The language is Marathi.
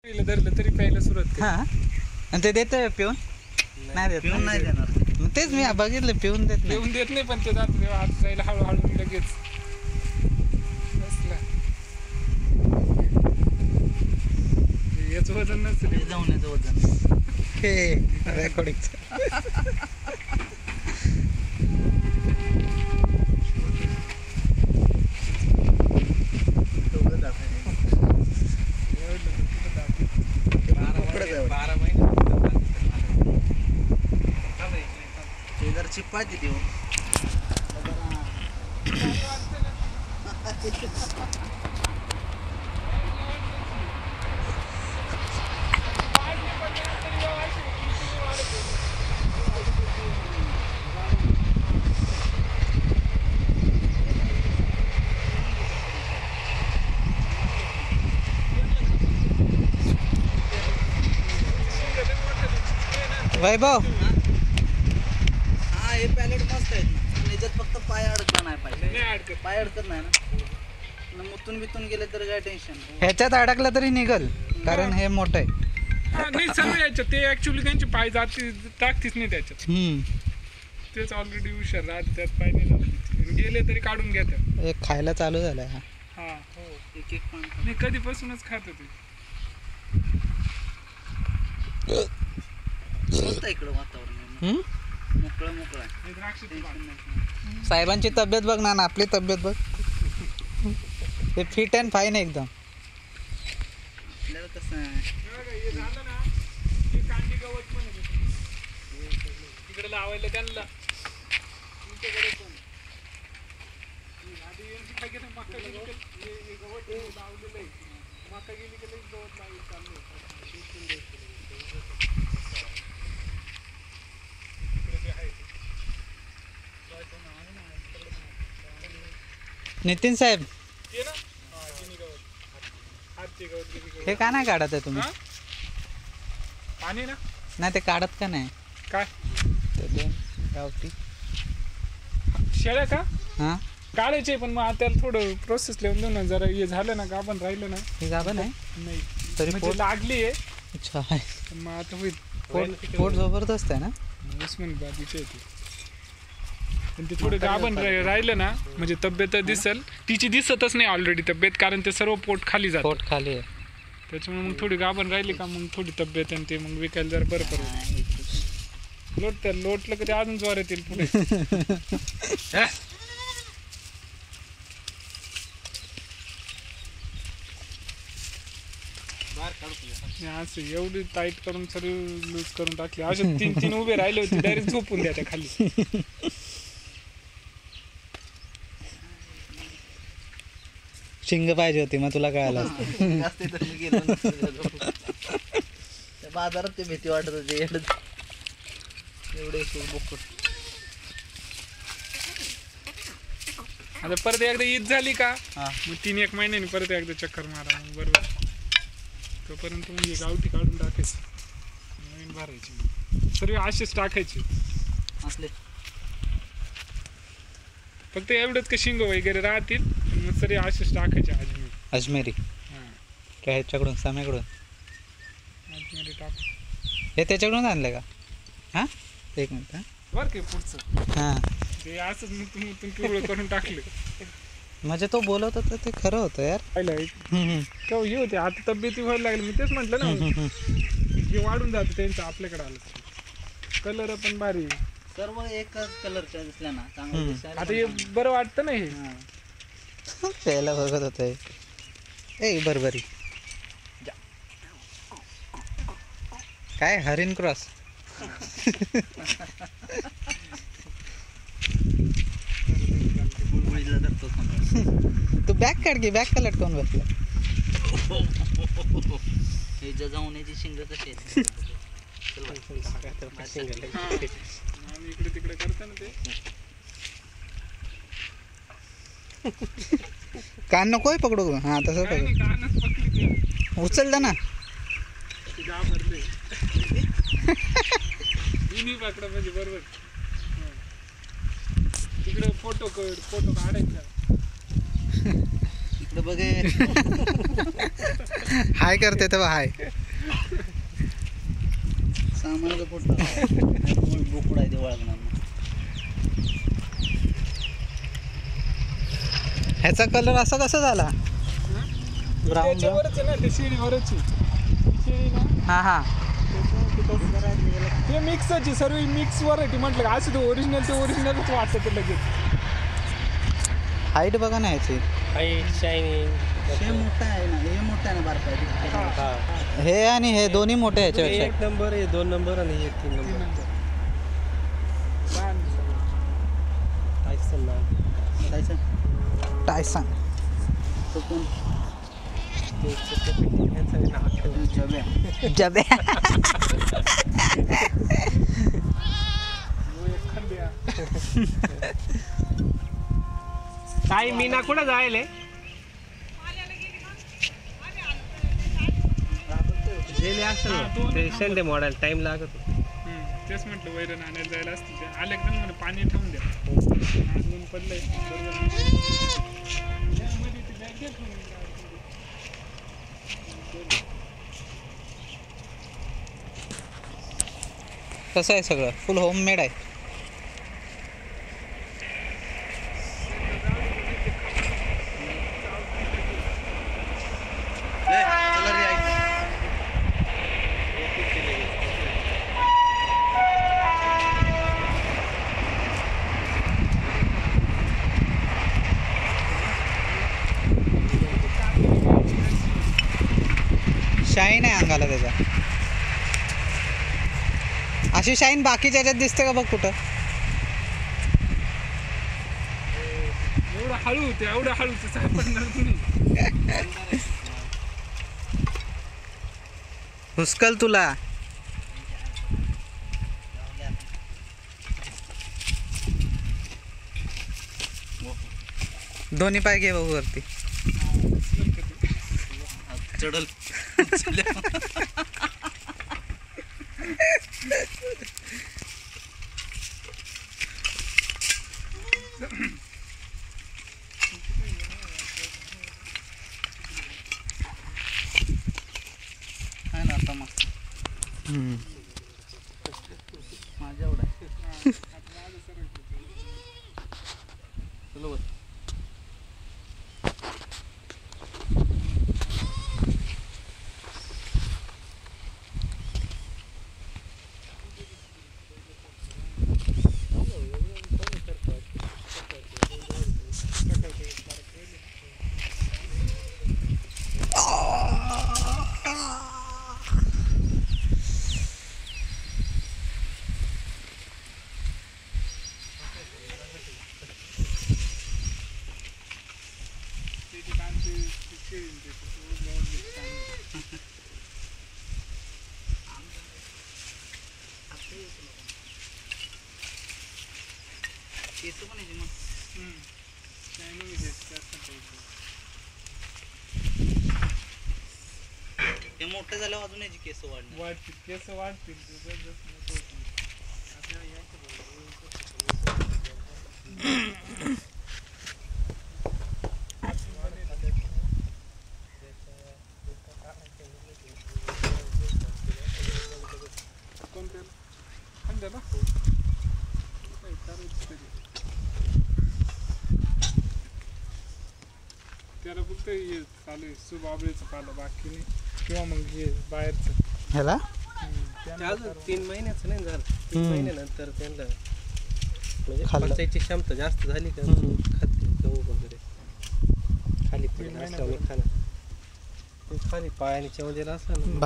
धरलं तरी प्यायला सुरुवात केली. हा आणि ते देतं पिऊन नाही देत पिऊन नाही देणार. मग तेच मी बघितलं पिऊन देत नाही. पिऊन देत नाही पण ते जात तेव्हा आत जायला हळूहळू लगेच बसला. याचं वजन नसतं ते जाऊन याचं वजन हे रेकॉर्डिंगचं तेवढं दाखवायचं. 12 महिने शेजारची पाहिजे देऊ. वैभव हा हे पॅलेट मस्त आहेत पण याच्यात फक्त पाय अडकला नाही पाहिजे. नाही अडकत. पाय अडकत नाही ना. मुतून बितून गेले तर काय टेन्शन नाही. ह्याच्यात अडकलं तरी निघल कारण हे मोठं आहे. हा, नाही सर्व याच्यात ते ऍक्च्युली त्यांचे पाय जाती टाकतीच नाही त्याच्यात. तेच ऑलरेडी हुशार राहते त्यात पाय नाही जात. गेले तरी काढून घेतात. एक खायला चालू झालंय हा. हा हो एक एक पण नाही कधीपासूनच खात होते. मस्त आहे इकडं वातावरण. मोकळं मोकळं आहे. हे द्राक्षाचं टेन्शन बाग. नाही. साहेबांची तब्येत बघ ना आपली तब्येत बघ. ते फिट अँड फाईन एकदम. आपल्याला कसं आहे हे बघा, हे झालं ना हे कांडी गवत पण आहे तिकडे लावायला त्यांना तुमच्याकडे पण आधी यांची काय केलं मका गेली का हे गवत लावलेलं आहे. मका गेली का लगेच गवत लावून चाललं तिकडे जे आहे नितीन साहेब ते ना हा गिनी गवत हातचे गवत गिनी गवत हे का नाही काढत आहे तुम्ही? हा? पाणी ना नाही ते काढत का नाही काय ते दोन गावठी शेळ्या का हा काढायचे पण मग आता त्याला थोडं प्रोसेस लिहून देऊ ना जरा हे झालं ना का आपण राहिलं ना हे गाभण आहे नाही तरी म्हणजे पोट लागली आहे अच्छा आहे. पण मग आता होईल पोट जबरदस्त आहे ना. उस्मानाबादीचे आहे ते पण ते थोडं गाभण राहिलं ना म्हणजे तब्येत दिसल तिची दिसतच नाही ऑलरेडी तब्येत कारण ते सर्व पोट खाली जातं पोट खाली आहे. त्याच्यामुळे मग थोडी गाभण राहिली का मग थोडी तब्येत आणि ते मग विकायला जरा बरं पडेल. लोटलं का ते अजून ज्वार येतील पुढे. असं एवढी टाईट करून सर्व लूज करून टाकली असे 3 उभे राहिले होते डायरेक्ट झोपून द्या त्या खाली. शिंग पाहिजे होती मग तुला कळालं असतं. जास्त तर मी गेलो नसतो. त्या बाजारात ते भीती वाटत होती एवढे बोकड. आता परत एकदा ईद झाली का हा मग 3-1 महिन्यानी परत एकदा चक्कर मारा मग बरोबर तोपर्यंत म्हणजे गावठी काढून टाकायचं नवीन भरायची सर्व असेच टाकायचे. असले फक्त एवढंच का शिंग वगैरे राहतील मग सर्व असेच टाकायचे अजमेरी. अजमेरी हां काय ह्याच्याकडून साम्याकडून अजमेरी टाक हे त्याच्याकडून आणलं का? हां एक मिनिट हां बरं की पुढचं हां ते असंच मुतून पिवळं करून टाकलं. म्हणजे तो बोलत होता ते खरं होतं यार. पाहिलं केव्हा हे होते आता तब्येती व्हायला लागली मी तेच म्हटलं ना हे वाढून जातं त्यांचं आपल्याकडे आलं कलर पण भारी सर्व एकच कलरच्या दिसल्या ना चांगलं दिसायला. आता हे बरं वाटतं ना हे. हा. प्यायला बघत होतं ए बरबरी काय हरिण क्रॉस. बुळबुळीला धरतो समजा. तू बॅग काढ की बॅग का लटकवून बसला. हे जजावण्याची शिंग कशी आहेत. चल बाई. आम्ही इकडे तिकडे करतो ना ते कान नकोय पकडू. हा तसं काही नाही, पकडू कानच पकडली ते. उचललं ना. ते घाबरले. दोन्ही पकडा म्हणजे बरोबर. तिकडे फोटो काढायचा. इकडे बघे. हाय करते तेव्हा हाय. सामानाचा फोटो बोकडा आहे ते वळगणार. ह्याचा कलर असा कसा झाला? ब्राऊन. त्याच्यावरच आहे ना, ते शिडीवरच आहे. शिडी ना हा हा. ते मिक्सची सर्व मिक्स व्हरायटी म्हटलं का असं ते ओरिजिनलच वाटतं लगेच. हाईट बघा ना ह्याची. शायनिंग हे मोठा आहे ना, हे मोठा आहे ना बारका आहे. हे आणि हे दोन्ही मोठे ह्याच्यापेक्षा. 1 नंबर आहे, 2 नंबर आणि हे 3 नंबर. टायसन. तो कोण? जबे. ताई मीना कुठं जायले? गेले असेल ते शेंडे मोडायला टाइम लागत. तेच म्हटलं वैरण आणायला जायला असतं ते आले का म्हणे पाणी ठेवून द्या. आज ऊन पडलंय कसं आहे सगळं फुल होममेड आहे. शाईन आहे अंगाला त्याच्या. अशी शाईन बाकीच्या ह्याच्यात दिसते का बघ कुठं? एवढं हळू तर सापडणार नाही. हुसकल तुला. दोन्ही पाय घे भाऊ वरती. चढल. आहे ना आता मस्त. माझ्या एवढा चलो बस. केस पण आहे मग. ते मोठं झाल्यावर अजून याची केस वाढणार. केस वाढतील. त्याला फक्त हे चालू आहे सुबाबळीचं पालं बाकी नाही किंवा मग हे बाहेरचं. ह्याला अजून 3 महिन्याचं नाही झालं. 3 महिन्यानंतर त्यांना म्हणजे खाल्लं. पचायची क्षमता जास्त झाली का खाते गहू वगैरे खाली पडलं असल्यामुळे खाणं. खाली पायाने चवजेला असलं ना.